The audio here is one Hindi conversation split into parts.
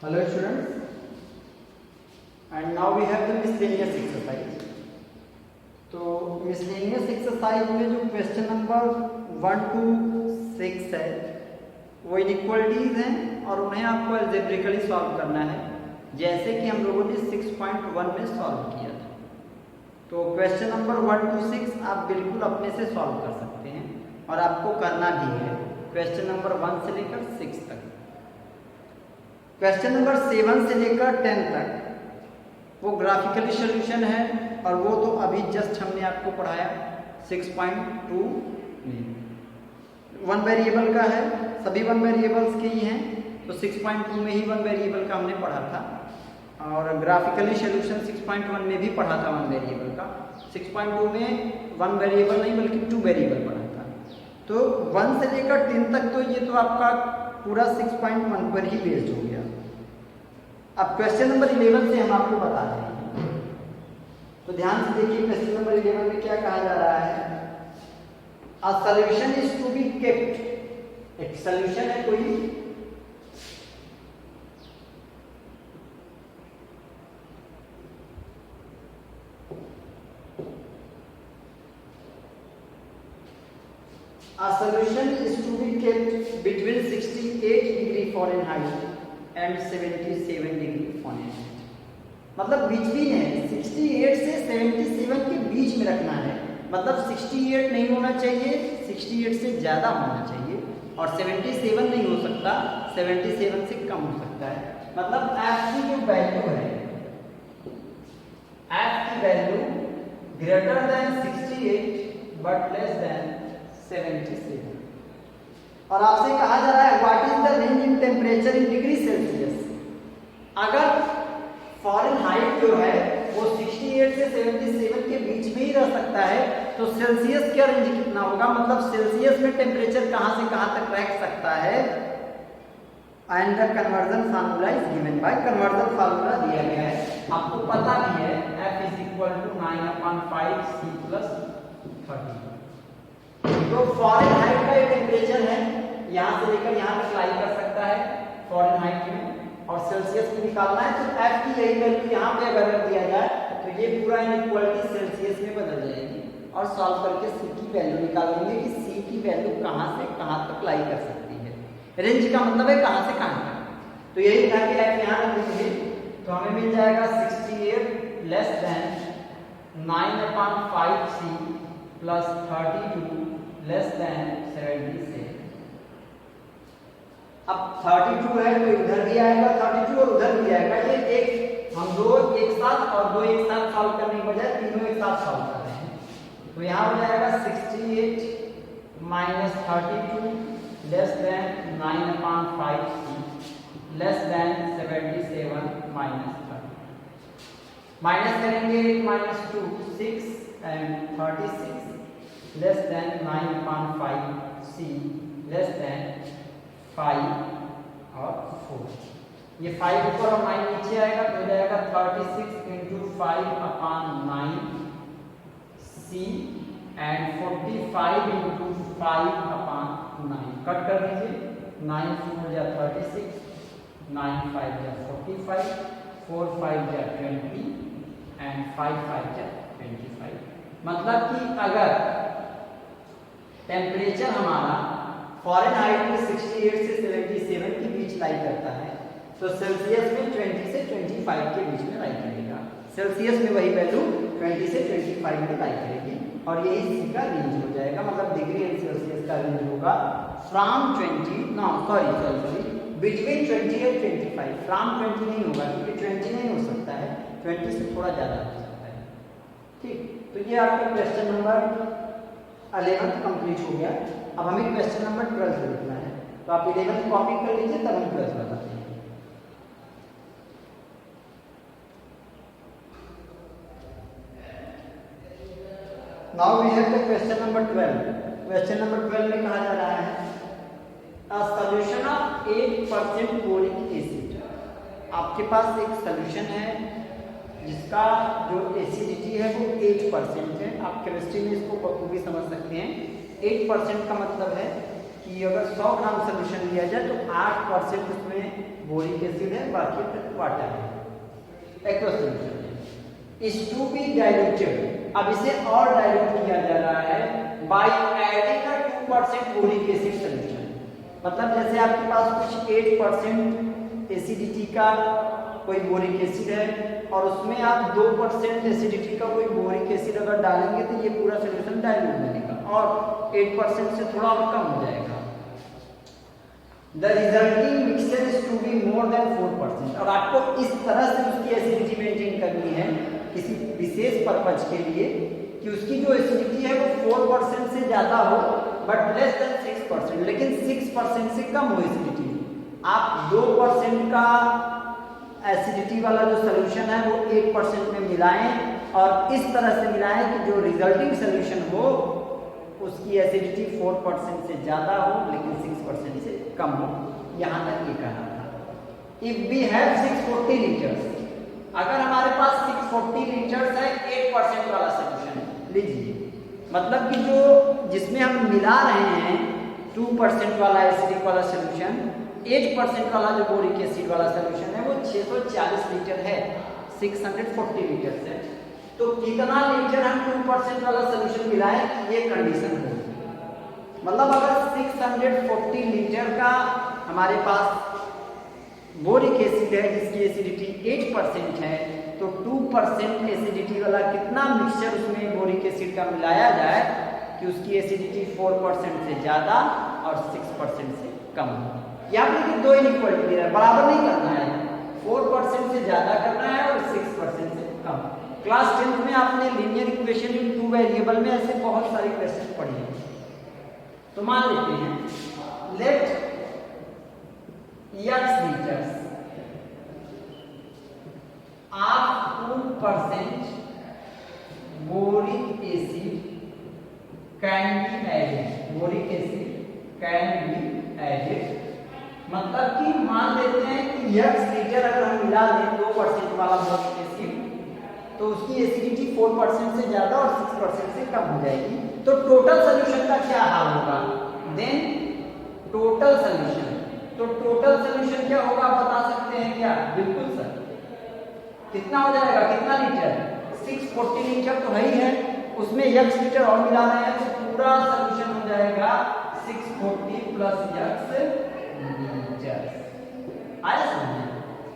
Hello students, and now we have the miscellaneous exercise. तो miscellaneous exercise में जो क्वेश्चन नंबर 1 to 6 है वो इनइक्वालिटीज हैं और उन्हें आपको अलजेब्रिकली सॉल्व करना है, जैसे कि हम लोगों ने 6.1 में सॉल्व किया था। तो क्वेश्चन नंबर 1 to 6 आप बिल्कुल अपने से सॉल्व कर सकते हैं और आपको करना भी है क्वेश्चन नंबर 1 से लेकर 6 तक। क्वेश्चन नंबर 7 से लेकर 10 तक वो ग्राफिकली सॉल्यूशन है और वो तो अभी जस्ट हमने आपको पढ़ाया 6.2 में। वन वेरिएबल का है, सभी वन वेरिएबल्स के ही हैं, तो 6.2 में ही वन वेरिएबल का हमने पढ़ा था और ग्राफिकली सॉल्यूशन 6.1 में भी पढ़ा था वन वेरिएबल का। 6.2 में वन वेरिएबल नहीं बल्कि 2 वेरिएबल पढ़ा था। तो 1 से लेकर 10 तक तो ये तो आपका पूरा 6.1 पर ही बेस्ड हो गया। अब क्वेश्चन नंबर 11 से हम आपको बता रहे हैं, तो ध्यान से देखिए क्वेश्चन नंबर 11 में क्या कहा जा रहा है। A solution is to be kept, एक सॉल्यूशन है कोई, a solution is to be kept between 68 degree Fahrenheit and 77 degree Fahrenheit। मतलब बिटवीन है, 68 से 77 के बीच में रखना है। मतलब 68 नहीं होना चाहिए, 68 से ज़्यादा होना चाहिए और 77 नहीं हो सकता, 77 से कम हो सकता है। मतलब f की जो वैल्यू है, f की value greater than 68 but less than 77। और आपसे कहा जा रहा है what is the range in temperature in degree Celsius. अगर फॉरेनहाइट जो है वो 68 से 77 के बीच में ही रह सकता है, तो सेल्सियस का रेंज कितना होगा, मतलब सेल्सियस में टेम्परेचर कहां से कहां तक रह सकता है। And the conversion formula is given by, conversion formula दिया गया है, आपको पता भी है F = 9/5 C + 30। तो फॉरेनहाइट का ये टेम्परेचर है, यहाँ से लेकर यहाँ तक लाई कर सकता है फॉरेनहाइट में, और सेल्सियस में निकालना है तो F की यही वैल्यू यहाँ पे अगर रख दिया जाए तो ये पूरा इनइक्वालिटी सेल्सियस में बदल जाएगी और सॉल्व करके C की वैल्यू निकाल लेंगे कि C की वैल्यू कहाँ से कहाँ तक लाई कर सकती है। रेंज का मतलब है कहाँ से कहाँ तक। तो यही था कि F यहाँ रख देंगे तो हमें मिल जाएगा 68 less than 9/5 C plus 32 less than 77। अब 32 है तो इधर भी आएगा 32 और उधर भी आएगा। ये एक हम दो एक साथ और दो एक साथ सॉल्व करने के बजाय तीनों एक साथ सॉल्व कर रहे हैं, तो यहाँ हो जाएगा 68 minus 32 less than 9/5 C less than 77 minus 30। Minus करेंगे -2 6 and 36 less than 9/5 C less than 5 और 4। ये 5 ऊपर और 9 नीचे आएगा तो हो जाएगा 36 × 5/9 C एंड 45 × 5/9। कट कर दीजिए, 9 4 जा 36, 9 5 जा 45, 4 5 जा 20 एंड 5 5 जा 25। मतलब कि अगर टेम्परेचर हमारा फॉरेनहाइट में 68 से 77 के बीच लाई करता है तो सेल्सियस में 20 से 25 के बीच में लाई करेगा। सेल्सियस में वही वैल्यू 20 से 25 में लाई करेगी और यही C का रेंज हो जाएगा। मतलब डिग्री एंड सेल्सियस का रेंज होगा फ्रॉम 20 नो सॉरी बिटवीन 20 और 25। फ्रॉम 20 नहीं होगा क्योंकि 20 नहीं हो सकता है, 20 से थोड़ा ज़्यादा हो सकता है। ठीक, तो ये आपका क्वेश्चन नंबर 11 कंप्लीट हो गया। अब हमें क्वेश्चन नंबर 12 लिखना है, तो आप 11 कॉपी कर लीजिए तब हम 12 बताते हैं। Now we have the question number 12। Question number 12 में कहा जा रहा है a solution of 8% boric acid. आपके पास एक सॉल्यूशन है जिसका जो एसिडिटी है वो 8% है। आप केमिस्ट्री में इसको बखूबी समझ सकते हैं। 8% का मतलब है कि अगर 100 ग्राम सोल्यूशन लिया जाए तो 8% उसमें बोरिक एसिड है, बाकी वाटर है, एक्वस सॉल्यूशन है। इज टू बी डाइल्यूटेड, अब इसे और डाइल्यूट किया जा रहा है by adding a 2% boric acid solution. मतलब जैसे आपके पास कुछ 8% एसिडिटी का कोई बोरिक एसिड है और उसमें आप 2% एसिडिटी का कोई बोरिक एसिड अगर डालेंगे तो ये पूरा सॉल्यूशन डाइल्यूट बनेगा और 8% से थोड़ा और कम हो जाएगा। The resulting mixture is to be more than 4%, और आपको इस तरह से उसकी एसिडिटी मेंटेन करनी है किसी विशेष पर्पज के लिए कि उसकी जो एसिडिटी है वो 4% से ज्यादा हो बट लेस देन 6%, लेकिन 6% से कम हो एसिडिटी। आप 2% का एसिडिटी वाला जो सोल्यूशन है वो 8% में मिलाएं और इस तरह से मिलाएं कि जो रिजल्टिंग सोल्यूशन हो उसकी एसिडिटी 4% से ज्यादा हो लेकिन 6% से कम हो। यहां तक ये कहना था। इफ वी हैव 640 लीटर्स, अगर हमारे पास 640 लीटर्स है 8% वाला सोल्यूशन लीजिए, मतलब कि जो जिसमें हम मिला रहे हैं 2% वाला एसिडिक वाला सोल्यूशन 8% वाला जो बोरिक एसिड वाला सोल्यूशन है वो 640 लीटर है, 640 लीटर है। तो कितना लीटर हम 2% वाला सोल्यूशन मिलाएं ये कंडीशन हो। मतलब अगर 640 लीटर का हमारे पास बोरिक एसिड है जिसकी एसिडिटी 8% है तो 2% एसिडिटी वाला कितना मिक्सचर उसमें बोरिक एसिड का मिलाया जाए कि उसकी एसिडिटी 4% से ज्यादा और 6% से कम हो। यहाँ पर दो इनइक्वालिटी है, बराबर नहीं करना है, 4% से ज्यादा करना है और 6% से कम। क्लास 10th में आपने लीनियर इक्वेशन इन 2 वेरिएबल में ऐसे बहुत सारे क्वेश्चन पढ़े हैं। तो मान लेते हैं let x litres of 2% boric acid can be added, boric acid can be added. मतलब कि मान लेते हैं कि x लीटर अगर हम मिला दें 2% वाला बोरिक एसिड तो उसकी एसिडिटी 4% से ज्यादा और 6% से कम हो जाएगी। तो टोटल सॉल्यूशन का क्या हाल होगा? देन टोटल सॉल्यूशन, तो टोटल सॉल्यूशन क्या होगा आप बता सकते हैं क्या? बिल्कुल सर, कितना हो जाएगा, कितना लीटर? 640 लीटर तो है ही है, उसमें x लीटर और मिला रहे हैं तो पूरा सॉल्यूशन हो जाएगा 640 प्लस x लीटर। आया समझ?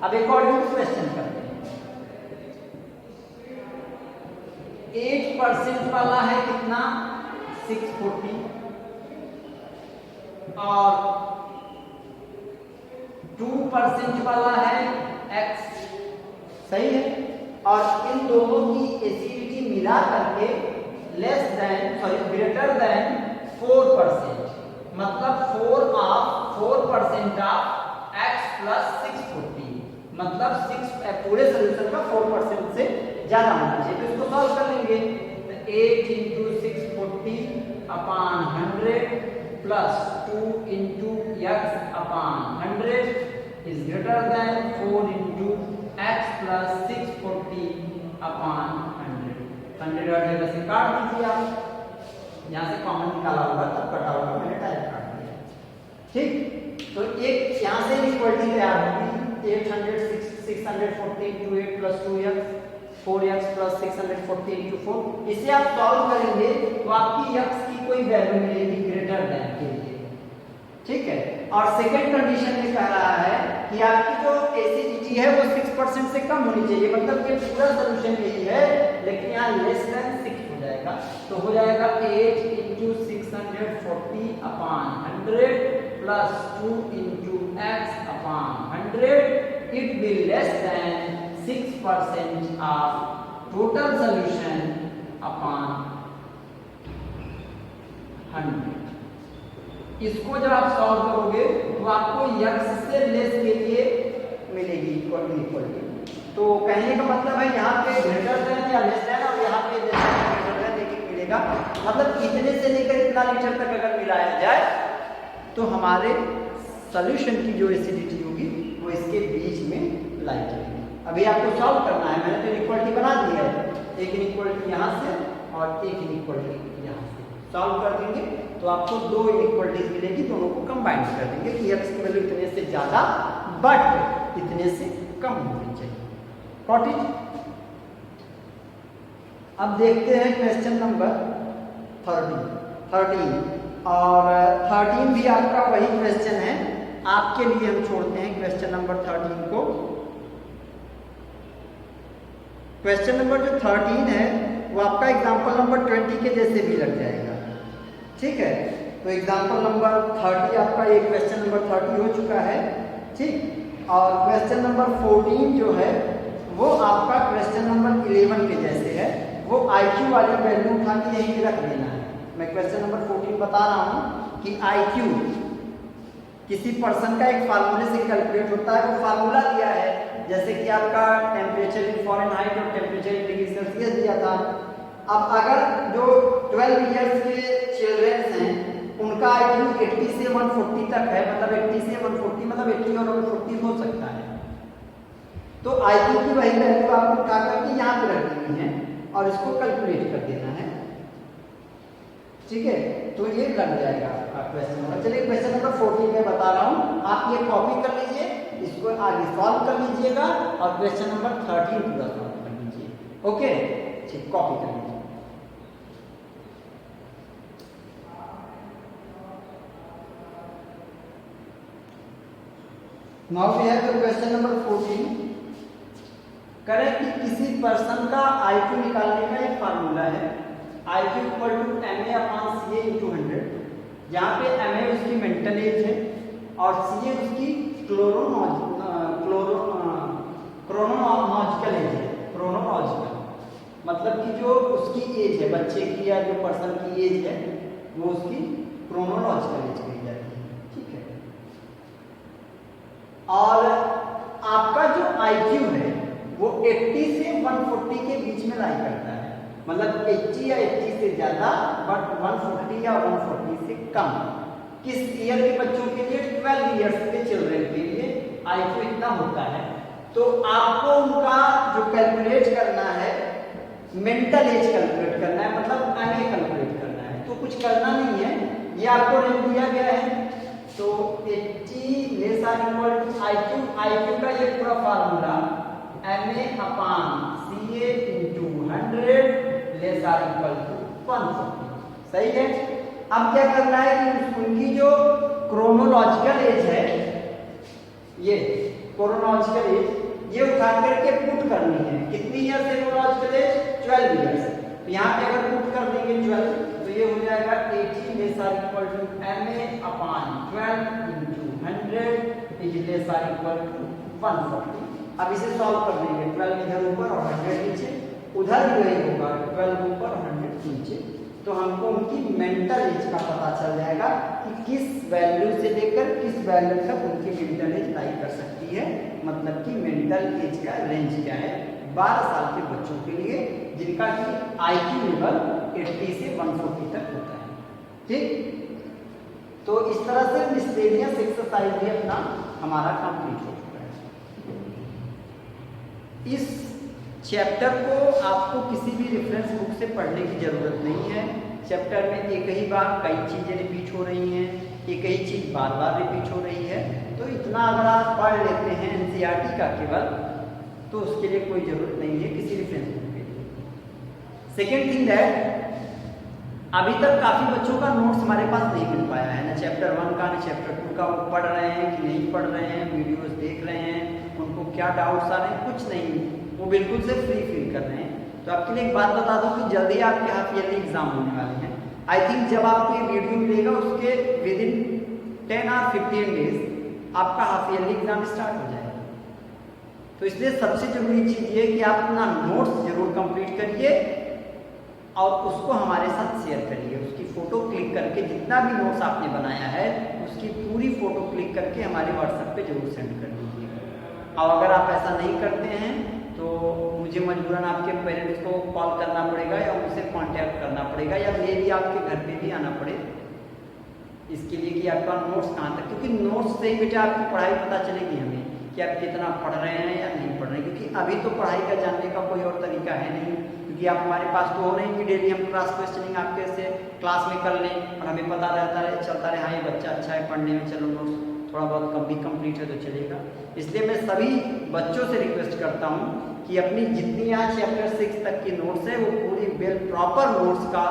अब एक और क्वेश्चन करते हैं। 8% वाला है कितना? 640 और 2% वाला है x, सही है। और इन दोनों की एसिडिटी मिला करके ग्रेटर देन 4%, मतलब 4% ऑफ x प्लस 640, मतलब पूरे सोल्यूशन का 4% से ज्यादा होना चाहिए। तो इसको सॉल्व कर लेंगे। 8 into 640 upon 100 plus 2 into x upon 100 is greater than 4 into x plus 640 upon 100। 100 और जगह से काट दीजिए आप, यहाँ से कॉमन निकाला होगा तब कटा होगा, मैंने डायरेक्ट काट दिया। ठीक, तो एक यहाँ से इक्वलिटी तैयार होगी 640 into 8 plus 2x 4x plus 640 into 4। इसे आप सॉल्व करेंगे तो आपकी x की कोई वैल्यू मिलेगी ग्रेटर देन के लिए। ठीक है, और सेकंड कंडीशन में कह रहा है कि आपकी जो एसिडिटी है वो 6% से कम होनी चाहिए, मतलब ये पूरा सॉल्यूशन यही है लेकिन यहाँ लेस देन 6 हो जाएगा। तो हो जाएगा 8 into 640 upon 100 plus 2 into x upon 100, it will less than 6% of total solution upon 100। इसको जब आप सॉल्व करोगे तो आपको x से लेस के लिए मिलेगी इक्वलिटी। तो कहने का मतलब है यहाँ पे ग्रेटर देन या लेस देन और यहाँ पे ग्रेटर देन एक मिलेगा। मतलब इतने से लेकर इतना लीटर तक अगर मिलाया जाए तो हमारे सॉल्यूशन की जो एसिडिटी होगी वो इसके बीच में लाई जाएगी। अभी आपको सॉल्व करना है, मैंने तो इक्वलिटी बना दी है, एक इक्वलिटी यहाँ से और एक इक्वलिटी यहाँ से सॉल्व कर देंगे तो आपको 2 इक्वलिटीज मिलेगी, दोनों को कंबाइन कर देंगे कि x की वैल्यू इतने से ज्यादा बट इतने से कम होनी चाहिए। Got it? अब देखते हैं क्वेश्चन नंबर 13 और 13 भी आपका वही क्वेश्चन है, आपके लिए हम छोड़ते हैं क्वेश्चन नंबर 13 को। क्वेश्चन नंबर जो 13 है वो आपका एग्जाम्पल नंबर 20 के जैसे भी लग जाएगा, ठीक है। तो एग्जाम्पल नंबर 30 आपका ये क्वेश्चन नंबर 30 हो चुका है, ठीक। और क्वेश्चन नंबर 14 जो है वो आपका क्वेश्चन नंबर 11 के जैसे है, वो IQ वाली वैल्यू उठा के यहीं पे रख देना है। मैं क्वेश्चन नंबर 14 बता रहा हूँ कि IQ किसी पर्सन का एक फार्मूले से कैलकुलेट होता है। वो फार्मूला दिया है जैसे कि आपका टेम्परेचर इन फ़ारेनहाइट और टेम्परेचर इन डिग्री सेल्सियस दिया था। अब अगर जो 12 इयर्स के चिल्ड्रंस हैं उनका IQ 80 से 140 तक है, मतलब 80 से 140 मतलब 80 और 140 हो सकता है, तो IQ की वही वैल्यू आपको उठा करके यहाँ पे रख देनी है और इसको कैलकुलेट कर देना है, ठीक है। तो ये लग जाएगा आपका क्वेश्चन नंबर। चलिए क्वेश्चन नंबर 14 में बता रहा हूँ, आप ये कॉपी कर लीजिए, इसको आगे सॉल्व कर लीजिएगा और क्वेश्चन नंबर 13 पूरा सॉल्व कर लीजिए। ओके, ठीक, कॉपी कर लीजिए। Now we have the question number 14। करें कि किसी पर्सन का IQ निकालने का एक फार्मूला है, IQ इक्वल टू MA/CA × 100, जहाँ पे MA उसकी मेंटल एज है और CA उसकी क्रोनोलॉजिकल एज है। क्रोनोलॉजिकल मतलब कि जो उसकी एज है बच्चे की या जो पर्सन की एज है वो उसकी क्रोनोलॉजिकल एज कही जाती है, ठीक है। और आपका जो IQ है वो 80 से 140 के बीच में लाई करता है, मतलब 80 या 80 से ज्यादा बट 140 या 140 से कम। किस ईयर के बच्चों के लिए? 12 इयर्स के चिल्ड्रन के लिए IQ इतना होता है। तो आपको उनका जो कैलकुलेट करना है मेंटल एज कैलकुलेट करना है, मतलब MA कैलकुलेट करना है। तो कुछ करना नहीं है, ये आपको रेंज दिया गया है। तो 80 less or equal to IQ का ये पूरा formula MA/CA × 100 less or equal to 140, सही है। अब क्या करना है कि उनकी जो क्रोनोलॉजिकल एज है, ये क्रोनोलॉजिकल एज ये उठा करके पुट करनी है। कितनी ईयर से क्रोनोलॉजिकल एज? 12 इयर्स। तो यहाँ पे अगर पुट कर देंगे 12 तो ये हो जाएगा 80 less or equal to MA/12 × 100 is less or equal to 140। अब इसे सॉल्व कर लेंगे, 12 इधर ऊपर और 100 नीचे, उधर भी वही होगा, 12 ऊपर 100 नीचे। तो हमको उनकी मेंटल एज का पता चल जाएगा कि किस वैल्यू से लेकर किस वैल्यू तक उनकी मेंटल एज लाई कर सकती है, मतलब कि मेंटल एज का रेंज क्या है 12 साल के बच्चों के लिए जिनका कि IQ लेवल 80 से 140 तक होता है, ठीक। तो इस तरह से मिसलेनियस एक्सरसाइज भी अपना हमारा कंप्लीट हो चुका है। इस चैप्टर को आपको किसी भी रेफरेंस बुक से पढ़ने की जरूरत नहीं है। चैप्टर में एक ही बार कई चीज़ें रिपीट हो रही हैं, एक ही चीज़ बार बार रिपीट हो रही है। तो इतना अगर आप पढ़ लेते हैं NCERT का केवल, तो उसके लिए कोई ज़रूरत नहीं है किसी रेफरेंस बुक के लिए। सेकेंड थिंग दैट अभी तक काफ़ी बच्चों का नोट्स हमारे पास नहीं मिल पाया है, ना चैप्टर 1 का ना चैप्टर 2 का। वो पढ़ रहे हैं कि नहीं पढ़ रहे हैं, वीडियोस देख रहे हैं, उनको क्या डाउट्स आ रहे हैं, कुछ नहीं, वो बिल्कुल से फ्री फील कर रहे हैं। तो आपके लिए एक बात बता दूं कि जल्दी आपके हाफ ईयरली एग्जाम होने वाले हैं। आई थिंक जब आपको ये वीडियो मिलेगा उसके विद इन 10 और 15 डेज आपका हाफ ईयरली एग्जाम स्टार्ट हो जाएगा। तो इसलिए सबसे जरूरी चीज़ ये कि आप अपना नोट्स जरूर कंप्लीट करिए और उसको हमारे साथ शेयर करिए। उसकी फ़ोटो क्लिक करके जितना भी नोट्स आपने बनाया है उसकी पूरी फ़ोटो क्लिक करके हमारे व्हाट्सएप पे जरूर सेंड कर दीजिए। और अगर आप ऐसा नहीं करते हैं तो मुझे मजबूरन आपके पेरेंट्स को कॉल करना पड़ेगा या उनसे कांटेक्ट करना पड़ेगा या मे भी आपके घर पे भी आना पड़े इसके लिए कि आपका नोट्स कहाँ तक, क्योंकि नोट्स से ही बेटा आपकी पढ़ाई पता चलेगी हमें कि आप कितना पढ़ रहे हैं या नहीं पढ़ रहे हैं। क्योंकि अभी तो पढ़ाई का जानने का कोई और तरीका है नहीं, क्योंकि आप हमारे पास तो हो नहीं कि डेली हम क्लास क्वेश्चनिंग आपके से क्लास में कर लें और हमें पता रहता है चलता रहे हाँ ये बच्चा अच्छा है पढ़ने में, चलो नोट्स। थोड़ा बहुत कम भी कंप्लीट है तो चलेगा। इसलिए मैं सभी बच्चों से रिक्वेस्ट करता हूँ कि अपनी जितनी यहाँ चैप्टर 6 तक की नोट्स है वो पूरी वेल प्रॉपर नोट्स का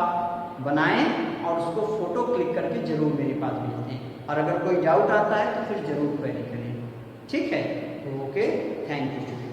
बनाएं और उसको फोटो क्लिक करके जरूर मेरे पास भेजें, और अगर कोई डाउट आता है तो फिर जरूर क्वेरी करें। ठीक है, तो ओके, थैंक यू।